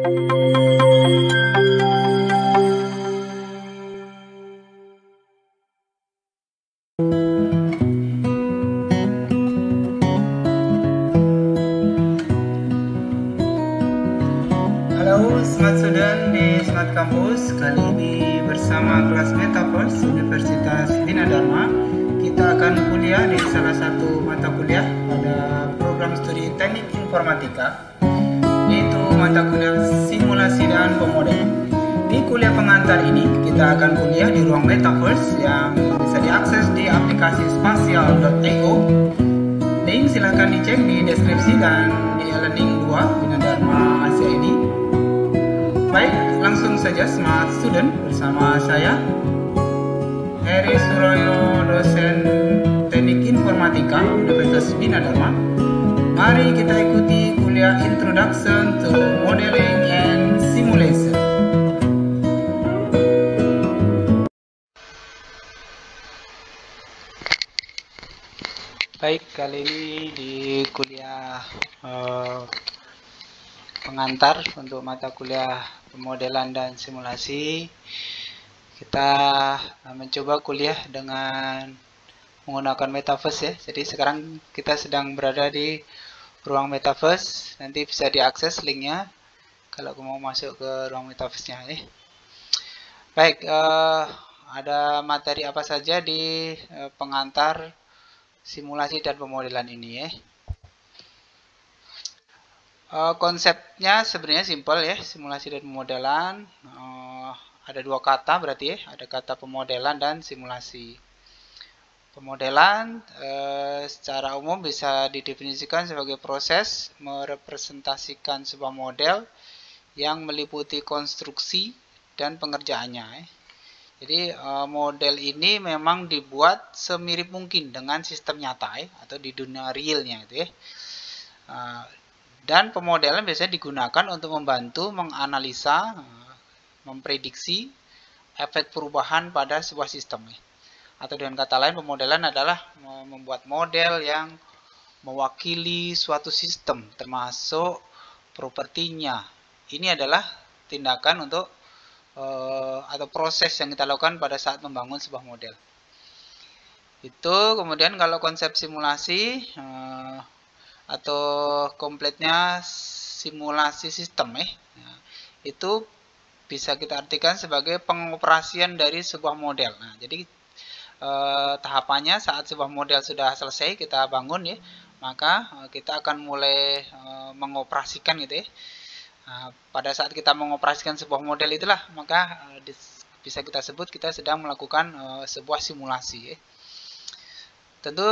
Halo Smart Student di Smart Campus. Kali ini bersama kelas Metaverse Universitas Bina Dharma, kita akan kuliah di salah satu mata kuliah pada program studi Teknik Informatika, yaitu mata kuliah Simulasi dan Pemodelan. Di kuliah pengantar ini kita akan kuliah di ruang Metaverse yang bisa diakses di aplikasi spasial.io. Link silahkan dicek di deskripsi dan di e-learning 2 Bina Dharma Asia ini. Baik, langsung saja Smart Student bersama saya Heri Suroyo, dosen Teknik Informatika Universitas Bina Dharma. Mari kita ikuti kuliah Introduction to Modeling and Simulation. Baik, kali ini di kuliah pengantar untuk mata kuliah pemodelan dan simulasi, kita mencoba kuliah dengan menggunakan Metaverse ya. Jadi sekarang kita sedang berada di ruang Metaverse. Nanti bisa diakses linknya kalau mau masuk ke ruang Metaverse-nya ya. Baik, ada materi apa saja di pengantar simulasi dan pemodelan ini ya. Konsepnya sebenarnya simpel ya, simulasi dan pemodelan. Ada dua kata berarti ya, ada kata pemodelan dan simulasi. Pemodelan secara umum bisa didefinisikan sebagai proses merepresentasikan sebuah model yang meliputi konstruksi dan pengerjaannya. Jadi model ini memang dibuat semirip mungkin dengan sistem nyata atau di dunia realnya itu ya. Dan pemodelan biasanya digunakan untuk membantu menganalisa, memprediksi efek perubahan pada sebuah sistem. Atau dengan kata lain, pemodelan adalah membuat model yang mewakili suatu sistem, termasuk propertinya. Ini adalah tindakan untuk atau proses yang kita lakukan pada saat membangun sebuah model. Itu kemudian kalau konsep simulasi atau kompletnya simulasi sistem itu bisa kita artikan sebagai pengoperasian dari sebuah model. Nah, jadi tahapannya saat sebuah model sudah selesai kita bangun ya, maka kita akan mulai mengoperasikan gitu ya. Pada saat kita mengoperasikan sebuah model itulah maka bisa kita sebut kita sedang melakukan sebuah simulasi ya. Tentu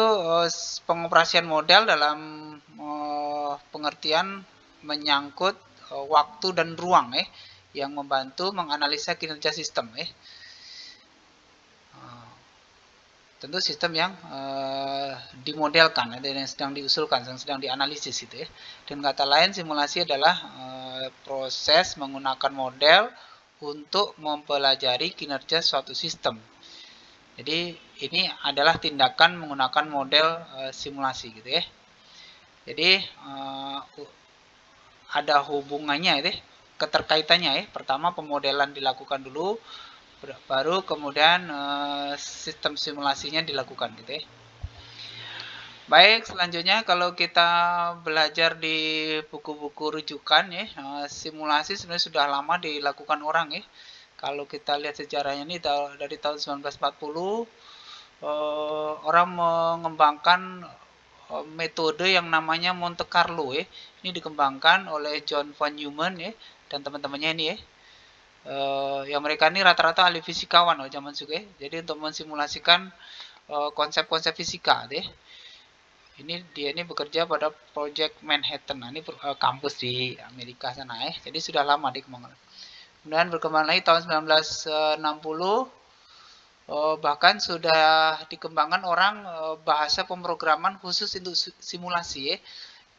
pengoperasian model dalam pengertian menyangkut waktu dan ruang yang membantu menganalisa kinerja sistem tentu sistem yang dimodelkan dan yang sedang diusulkan, yang sedang dianalisis itu ya. Dan kata lain, simulasi adalah proses menggunakan model untuk mempelajari kinerja suatu sistem. Jadi ini adalah tindakan menggunakan model simulasi gitu ya. Jadi ada hubungannya itu, keterkaitannya ya. Pertama pemodelan dilakukan dulu, baru kemudian sistem simulasinya dilakukan gitu ya. Baik, selanjutnya kalau kita belajar di buku-buku rujukan ya, simulasi sebenarnya sudah lama dilakukan orang ya. Kalau kita lihat sejarahnya ini dari tahun 1940 orang mengembangkan metode yang namanya Monte Carlo ya. Ini dikembangkan oleh John von Neumann ya dan teman-temannya ini ya. Yang mereka ini rata-rata ahli fisikawan zaman juga ya. Jadi untuk mensimulasikan konsep-konsep fisika deh. Dia ini bekerja pada Project Manhattan. Nah, ini kampus di Amerika sana ya. Jadi sudah lama dikembangkan. Kemudian berkembang lagi tahun 1960 bahkan sudah dikembangkan orang bahasa pemrograman khusus untuk simulasi ya.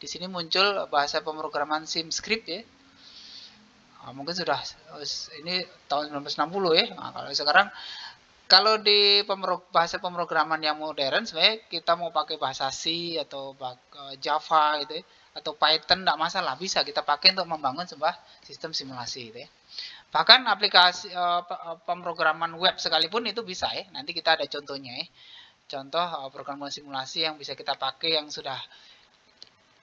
Di sini muncul bahasa pemrograman SimScript ya. Mungkin sudah ini tahun 1960 ya. Nah, kalau sekarang Kalau di bahasa pemrograman yang modern, sebenarnya kita mau pakai bahasa C atau Java gitu ya, atau Python tidak masalah, bisa kita pakai untuk membangun sebuah sistem simulasi gitu ya. Bahkan aplikasi pemrograman web sekalipun itu bisa ya. Nanti kita ada contohnya ya. Contoh program simulasi yang bisa kita pakai yang sudah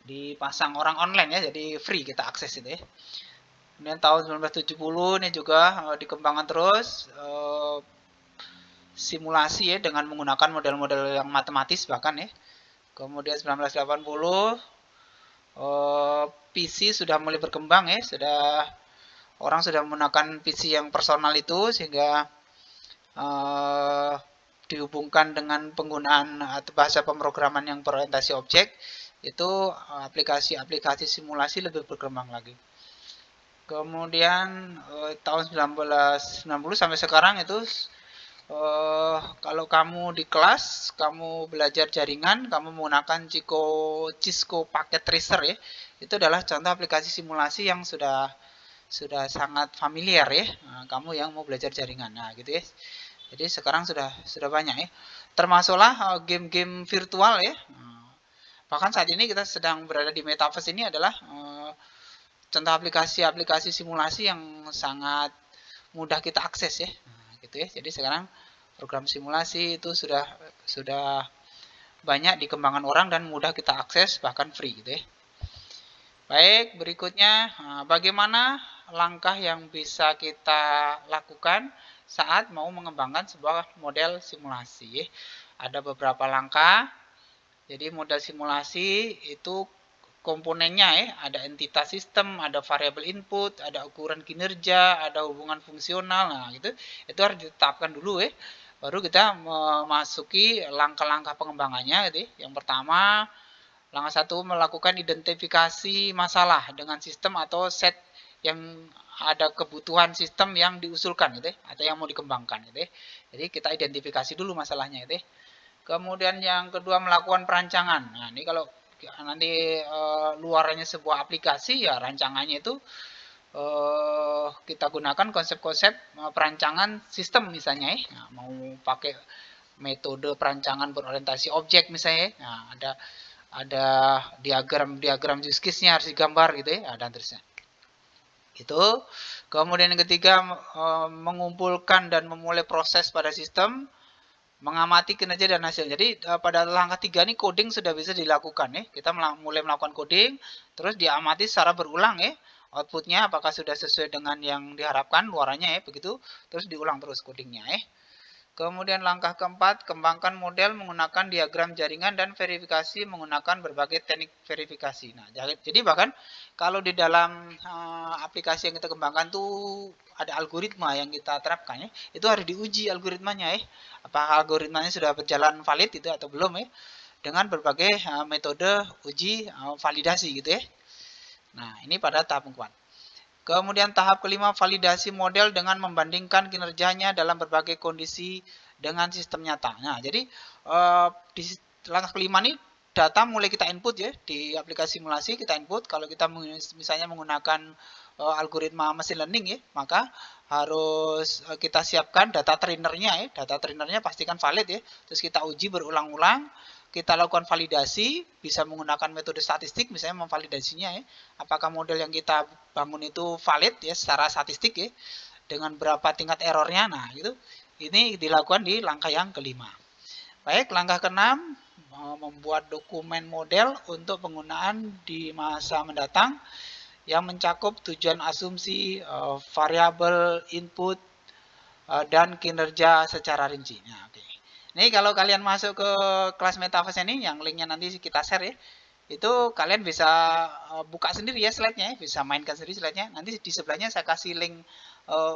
dipasang orang online ya, jadi free kita akses itu ya. Kemudian tahun 1970 ini juga dikembangkan terus simulasi ya dengan menggunakan model-model yang matematis bahkan ya. Kemudian 1980 PC sudah mulai berkembang ya, orang sudah menggunakan PC yang personal itu sehingga dihubungkan dengan penggunaan atau bahasa pemrograman yang berorientasi objek, itu aplikasi-aplikasi simulasi lebih berkembang lagi. Kemudian tahun 1990 sampai sekarang itu kalau kamu di kelas, kamu belajar jaringan, kamu menggunakan Cisco Packet Tracer ya, itu adalah contoh aplikasi simulasi yang sudah sangat familiar ya. Nah, kamu yang mau belajar jaringan, nah gitu ya. Jadi sekarang sudah banyak ya. Termasuklah game-game virtual ya. Bahkan saat ini kita sedang berada di metaverse, ini adalah contoh aplikasi-aplikasi simulasi yang sangat mudah kita akses ya. Nah, gitu ya. Jadi sekarang program simulasi itu sudah banyak dikembangkan orang dan mudah kita akses, bahkan free gitu ya. Baik, berikutnya bagaimana langkah yang bisa kita lakukan saat mau mengembangkan sebuah model simulasi. Ada beberapa langkah. Jadi model simulasi itu komponennya ya, ada entitas sistem, ada variabel input, ada ukuran kinerja, ada hubungan fungsional. Nah, gitu. Itu harus ditetapkan dulu ya. Baru kita memasuki langkah-langkah pengembangannya gitu ya. Yang pertama, langkah 1 melakukan identifikasi masalah dengan sistem atau set yang ada kebutuhan sistem yang diusulkan gitu ya, atau yang mau dikembangkan gitu ya. Jadi kita identifikasi dulu masalahnya gitu ya. Kemudian yang kedua melakukan perancangan. Nah, ini kalau nanti luarannya sebuah aplikasi ya rancangannya itu kita gunakan konsep-konsep perancangan sistem misalnya ya. Nah, mau pakai metode perancangan berorientasi objek misalnya. Nah, ada diagram use case-nya harus digambar gitu ya, dan terusnya. Itu. Kemudian yang ketiga mengumpulkan dan memulai proses pada sistem, mengamati kinerja dan hasil. Jadi pada langkah 3 ini coding sudah bisa dilakukan ya. Kita mulai melakukan coding, terus diamati secara berulang ya. Outputnya apakah sudah sesuai dengan yang diharapkan luarannya ya, begitu. Terus diulang terus codingnya ya. Kemudian langkah keempat, kembangkan model menggunakan diagram jaringan dan verifikasi menggunakan berbagai teknik verifikasi. Nah, jadi bahkan kalau di dalam aplikasi yang kita kembangkan tuh ada algoritma yang kita terapkan ya, itu harus diuji algoritmanya ya. Apakah algoritmanya sudah berjalan valid itu atau belum ya, dengan berbagai metode uji validasi gitu ya. Nah, ini pada tahap keempat. Kemudian tahap kelima, validasi model dengan membandingkan kinerjanya dalam berbagai kondisi dengan sistem nyata. Nah, jadi di langkah kelima ini data mulai kita input ya, di aplikasi simulasi kita input. Kalau kita misalnya menggunakan algoritma machine learning ya, maka harus kita siapkan data trainernya ya. Data trainernya pastikan valid ya. Terus kita uji berulang-ulang. Kita lakukan validasi, bisa menggunakan metode statistik, misalnya memvalidasinya ya, apakah model yang kita bangun itu valid ya secara statistik ya, dengan berapa tingkat errornya. Nah, gitu. Ini dilakukan di langkah yang kelima. Baik, langkah keenam, membuat dokumen model untuk penggunaan di masa mendatang yang mencakup tujuan asumsi, variabel input, dan kinerja secara rinci. Nah, oke. Ini kalau kalian masuk ke kelas metaverse ini, yang linknya nanti kita share ya, itu kalian bisa buka sendiri ya slide-nya, bisa mainkan sendiri slide-nya. Nanti di sebelahnya saya kasih link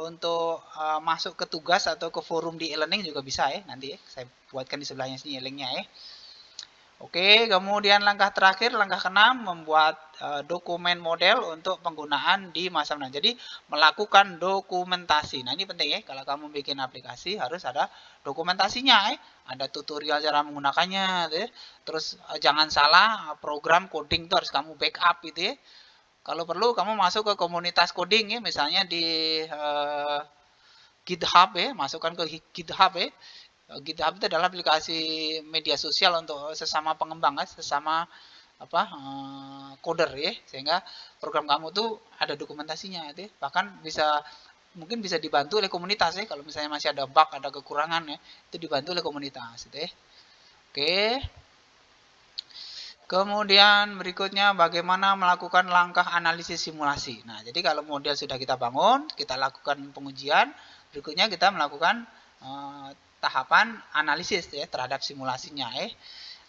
untuk masuk ke tugas atau ke forum di e-learning juga bisa ya, nanti ya. Saya buatkan di sebelahnya sini linknya ya. Oke, kemudian langkah terakhir, langkah keenam, membuat dokumen model untuk penggunaan di masa mendatang. Jadi melakukan dokumentasi. Nah, ini penting ya, kalau kamu bikin aplikasi harus ada dokumentasinya ya. Ada tutorial cara menggunakannya ya. Terus jangan salah, program coding itu harus kamu backup gitu ya. Kalau perlu kamu masuk ke komunitas coding ya, misalnya di GitHub ya, masukkan ke GitHub ya. GitHub itu adalah aplikasi media sosial untuk sesama pengembang, sesama coder ya, sehingga program kamu tuh ada dokumentasinya ya. Bahkan mungkin bisa dibantu oleh komunitas ya, kalau misalnya masih ada bug, ada kekurangan ya, itu dibantu oleh komunitas ya. Oke. Kemudian berikutnya bagaimana melakukan langkah analisis simulasi. Nah, jadi kalau model sudah kita bangun, kita lakukan pengujian, berikutnya kita melakukan tahapan analisis ya terhadap simulasinya ya.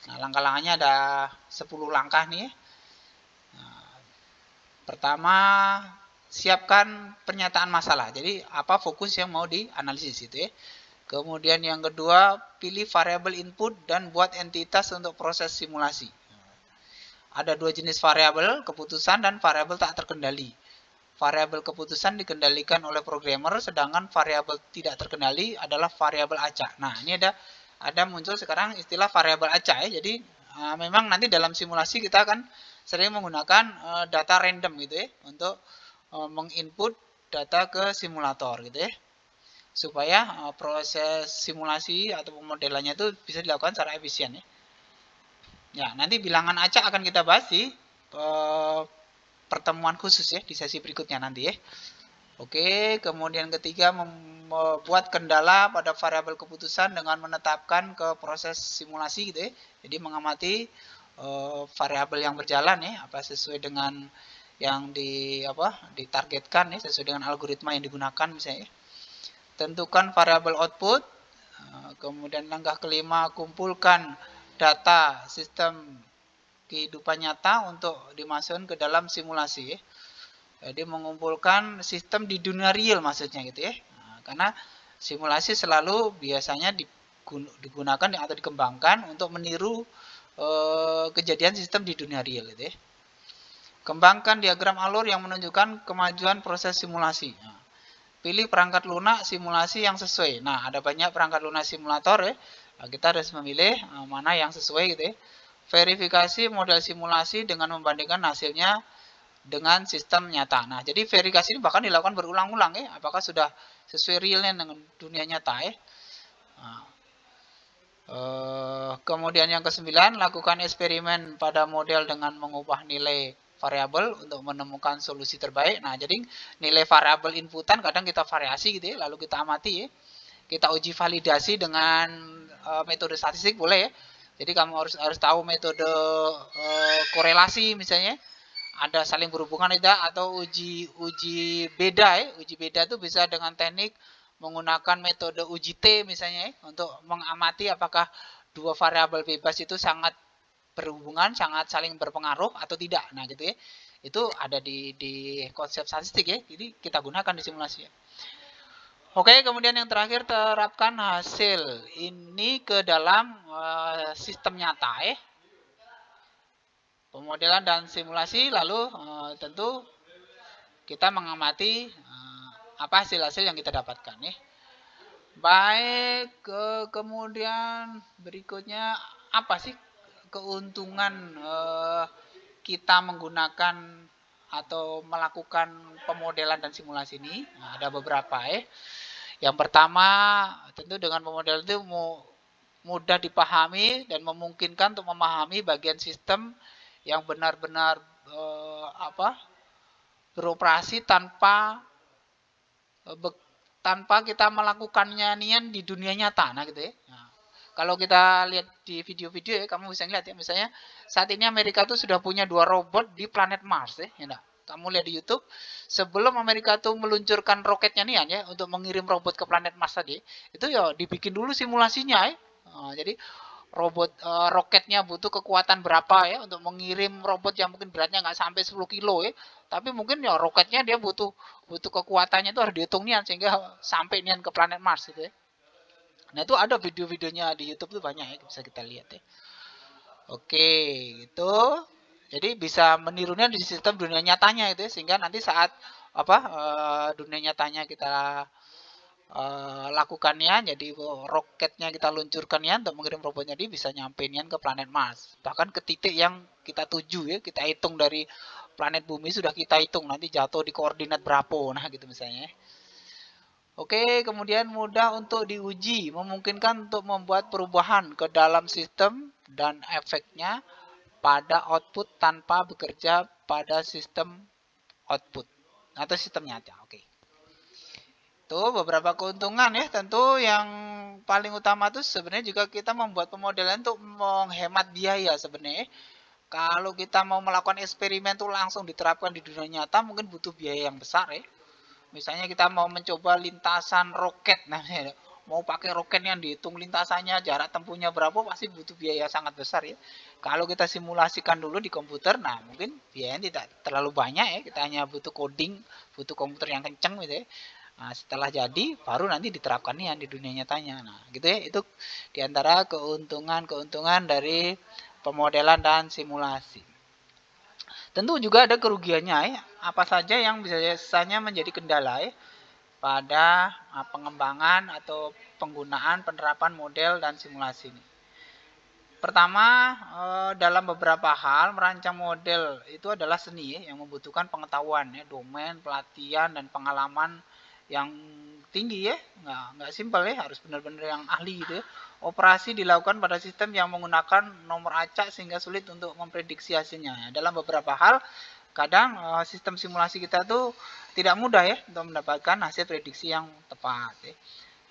Nah, langkah-langkahnya ada 10 langkah nih. Nah, pertama, siapkan pernyataan masalah. Jadi, apa fokus yang mau dianalisis itu ya. Kemudian yang kedua, pilih variabel input dan buat entitas untuk proses simulasi. Ada dua jenis variabel, keputusan dan variabel tak terkendali. Variabel keputusan dikendalikan oleh programmer, sedangkan variabel tidak terkendali adalah variabel acak. Nah, ini ada muncul sekarang istilah variabel acak ya. Jadi memang nanti dalam simulasi kita akan sering menggunakan data random gitu ya untuk menginput data ke simulator gitu ya. Supaya proses simulasi atau pemodelannya itu bisa dilakukan secara efisien ya. Ya, nanti bilangan acak akan kita bahas di pertemuan khusus ya di sesi berikutnya nanti ya. Oke, kemudian ketiga membuat kendala pada variabel keputusan dengan menetapkan ke proses simulasi gitu ya. Jadi mengamati variabel yang berjalan ya, apa sesuai dengan yang ditargetkan ya, sesuai dengan algoritma yang digunakan misalnya. Tentukan variabel output. Kemudian langkah kelima, kumpulkan data sistem kehidupan nyata untuk dimasukkan ke dalam simulasi. Jadi mengumpulkan sistem di dunia real maksudnya gitu ya. Nah, karena simulasi selalu biasanya digunakan atau dikembangkan untuk meniru kejadian sistem di dunia real gitu ya. Kembangkan diagram alur yang menunjukkan kemajuan proses simulasi. Nah, pilih perangkat lunak simulasi yang sesuai. Nah, ada banyak perangkat lunak simulator ya. Nah, kita harus memilih mana yang sesuai gitu ya. Verifikasi model simulasi dengan membandingkan hasilnya dengan sistem nyata. Nah, jadi verifikasi ini bahkan dilakukan berulang-ulang ya. Apakah sudah sesuai realnya dengan dunia nyata ya. Nah, kemudian yang ke-9, lakukan eksperimen pada model dengan mengubah nilai variabel untuk menemukan solusi terbaik. Nah, jadi nilai variabel inputan kadang kita variasi gitu ya, lalu kita amati ya. Kita uji validasi dengan metode statistik boleh ya. Jadi kamu harus tahu metode korelasi misalnya, ada saling berhubungan tidak, atau uji beda ya. Uji beda itu bisa dengan teknik menggunakan metode uji T misalnya ya, untuk mengamati apakah dua variabel bebas itu sangat berhubungan, sangat saling berpengaruh atau tidak. Nah, gitu ya. Itu ada di konsep statistik ya. Jadi kita gunakan di simulasi ya. Oke, kemudian yang terakhir, terapkan hasil ini ke dalam sistem nyata ya. Pemodelan dan simulasi, lalu tentu kita mengamati apa hasil-hasil yang kita dapatkan ya. Baik, kemudian berikutnya apa sih keuntungan kita menggunakan atau melakukan pemodelan dan simulasi ini? Nah, ada beberapa ya. Yang pertama, tentu dengan pemodelan itu mudah dipahami dan memungkinkan untuk memahami bagian sistem yang benar-benar beroperasi tanpa kita melakukannya nian di dunia nyata. Nah, gitu ya. Nah, kalau kita lihat di video-video ya, kamu bisa lihat ya, misalnya saat ini Amerika tuh sudah punya 2 robot di planet Mars ya, enggak? Kamu lihat di YouTube, sebelum Amerika tuh meluncurkan roketnya nih ya untuk mengirim robot ke planet Mars tadi, itu ya dibikin dulu simulasinya ya. Nah, jadi roketnya butuh kekuatan berapa ya untuk mengirim robot yang mungkin beratnya nggak sampai 10 kilo ya. Tapi mungkin ya roketnya dia butuh kekuatannya itu harus dihitung nian sehingga sampai nian ke planet Mars gitu ya. Nah, itu ada video-videonya di YouTube tuh banyak ya, bisa kita lihat ya. Oke, gitu. Jadi bisa menirunya di sistem dunia nyatanya itu ya, sehingga nanti saat dunia nyatanya kita lakukannya, jadi roketnya kita luncurkannya untuk mengirim robotnya, dia bisa nyampein ke planet Mars, bahkan ke titik yang kita tuju ya, kita hitung dari planet bumi sudah kita hitung nanti jatuh di koordinat berapa, nah gitu misalnya. Oke, kemudian mudah untuk diuji, memungkinkan untuk membuat perubahan ke dalam sistem dan efeknya pada output tanpa bekerja pada sistem output atau sistem nyata. Oke. Itu beberapa keuntungan ya. Tentu yang paling utama itu sebenarnya juga kita membuat pemodelan untuk menghemat biaya sebenarnya. Kalau kita mau melakukan eksperimen tuh langsung diterapkan di dunia nyata mungkin butuh biaya yang besar ya. Misalnya kita mau mencoba lintasan roket, nah mau pakai roket yang dihitung lintasannya, jarak tempuhnya berapa, pasti butuh biaya sangat besar ya. Kalau kita simulasikan dulu di komputer, nah mungkin biayanya tidak terlalu banyak ya, kita hanya butuh coding, butuh komputer yang kenceng gitu ya. Nah, setelah jadi, baru nanti diterapkannya di dunia nyatanya. Nah, gitu ya, itu diantara keuntungan-keuntungan dari pemodelan dan simulasi. Tentu juga ada kerugiannya ya. Apa saja yang biasanya menjadi kendala ya pada pengembangan atau penggunaan penerapan model dan simulasi ini. Pertama, dalam beberapa hal merancang model itu adalah seni ya, yang membutuhkan pengetahuan ya, domain, pelatihan dan pengalaman yang tinggi ya, nggak simpel ya, harus benar-benar yang ahli gitu ya. Operasi dilakukan pada sistem yang menggunakan nomor acak sehingga sulit untuk memprediksi hasilnya. Dalam beberapa hal, kadang sistem simulasi kita tuh tidak mudah ya untuk mendapatkan hasil prediksi yang tepat ya.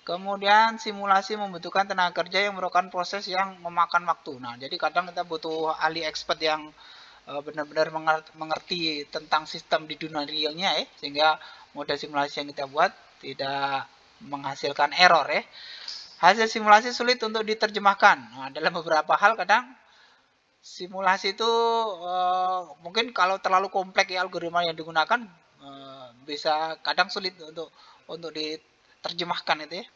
Kemudian simulasi membutuhkan tenaga kerja yang merupakan proses yang memakan waktu. Nah, jadi kadang kita butuh ahli expert yang benar-benar mengerti tentang sistem di dunia realnya ya, sehingga model simulasi yang kita buat tidak menghasilkan error ya. Hasil simulasi sulit untuk diterjemahkan. Nah, dalam beberapa hal kadang simulasi itu mungkin kalau terlalu kompleks ya algoritma yang digunakan bisa kadang sulit untuk diterjemahkan itu ya.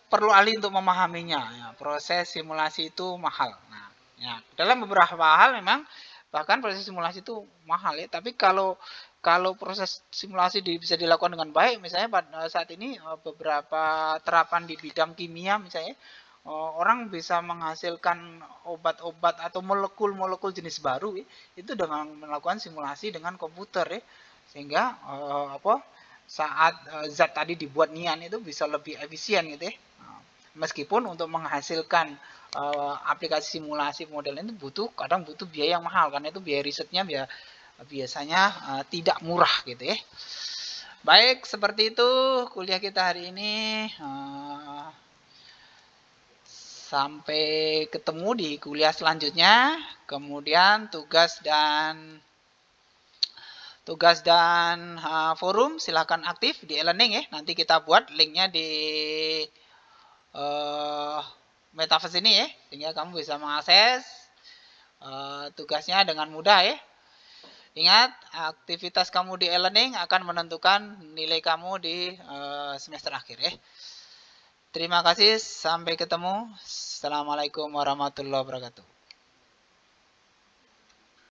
Perlu ahli untuk memahaminya. Ya, proses simulasi itu mahal. Nah, ya, dalam beberapa hal memang bahkan proses simulasi itu mahal ya. Tapi kalau proses simulasi bisa dilakukan dengan baik, misalnya pada saat ini beberapa terapan di bidang kimia misalnya, orang bisa menghasilkan obat-obat atau molekul-molekul jenis baru ya, itu dengan melakukan simulasi dengan komputer ya, sehingga saat zat tadi dibuat nian itu bisa lebih efisien gitu ya. Meskipun untuk menghasilkan aplikasi simulasi model itu kadang butuh biaya yang mahal, karena itu biaya risetnya biasanya tidak murah gitu ya. Baik, seperti itu kuliah kita hari ini. Sampai ketemu di kuliah selanjutnya. Kemudian tugas dan forum silahkan aktif di e-learning ya. Nanti kita buat linknya di metaverse ini ya, sehingga kamu bisa mengakses tugasnya dengan mudah ya. Ingat, aktivitas kamu di e-learning akan menentukan nilai kamu di semester akhir ya. Terima kasih, sampai ketemu. Assalamualaikum warahmatullahi wabarakatuh.